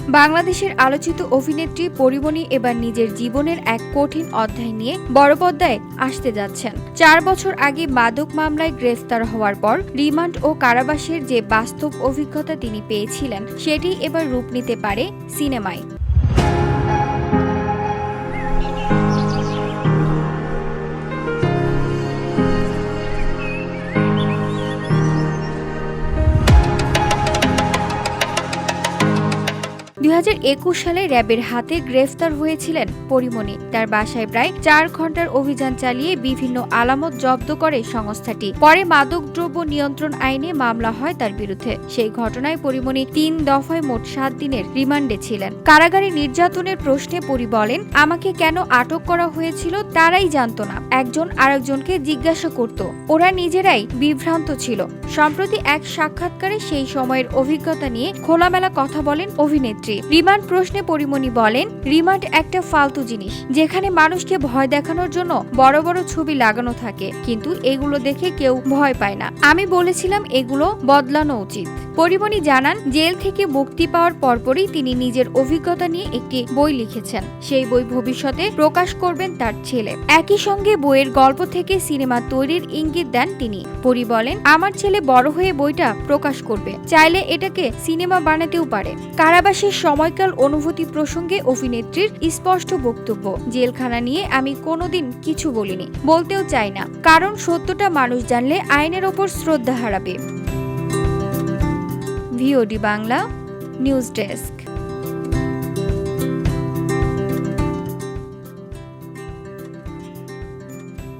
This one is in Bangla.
বাংলাদেশের আলোচিত অভিনেত্রী পরীমনি এবার নিজের জীবনের এক কঠিন অধ্যায় নিয়ে বড় পর্দায় আসতে যাচ্ছেন। ৪ বছর আগে মাদক মামলায় গ্রেফতার হওয়ার পর রিমান্ড ও কারাবাসের যে বাস্তব অভিজ্ঞতা তিনি পেয়েছিলেন, সেটি এবার রূপ নিতে পারে সিনেমায়। ২০২১ সালে র্যাবের হাতে গ্রেফতার হয়েছিলেন পরীমনি। তার বাসায় প্রায় ৪ ঘন্টার অভিযান চালিয়ে বিভিন্ন আলামত জব্দ করে সংস্থাটি। পরে মাদকদ্রব্য নিয়ন্ত্রণ আইনে মামলা হয় তার বিরুদ্ধে। সেই ঘটনায় পরীমনি ৩ দফায় মোট ৭ দিনের রিমান্ডে ছিলেন। কারাগারে নির্যাতনের প্রশ্নে পরী বলেন, আমাকে কেন আটক করা হয়েছিল তারাই জানত না। একজন আরেকজনকে জিজ্ঞাসা করত, ওরা নিজেরাই বিভ্রান্ত ছিল। সম্প্রতি এক সাক্ষাৎকারে সেই সময়ের অভিজ্ঞতা নিয়ে খোলামেলা কথা বলেন অভিনেত্রী। রিমান্ড প্রশ্নে পরীমনি বলেন, রিমান্ড একটা ফালতু জিনিস, যেখানে মানুষকে ভয় দেখানোর জন্য বড় বড় ছবি লাগানো থাকে, কিন্তু এগুলো দেখে কেউ ভয় পায় না। আমি বলেছিলাম এগুলো বদলানো উচিত। পরীমনি জানান, জেল থেকে মুক্তি পাওয়ার পরপরই তিনি নিজের অভিজ্ঞতা নিয়ে একটি বই লিখেছেন। সেই বই ভবিষ্যতে প্রকাশ করবেন তার ছেলে। একই সঙ্গে বইয়ের গল্প থেকে সিনেমা তৈরির ইঙ্গিত দেন তিনি। পরী বলেন, আমার ছেলে বড় হয়ে বইটা প্রকাশ করবে, চাইলে এটাকে সিনেমা বানাতেও পারে। কারাবাসের সময়কাল অনুভূতি প্রসঙ্গে অভিনেত্রীর স্পষ্ট বক্তব্য, জেলখানা নিয়ে আমি কোনোদিন কিছু বলিনি, বলতেও চাই না, কারণ সত্যটা মানুষ জানলে আইনের ওপর শ্রদ্ধা হারাবে। VOD Bangla news desk.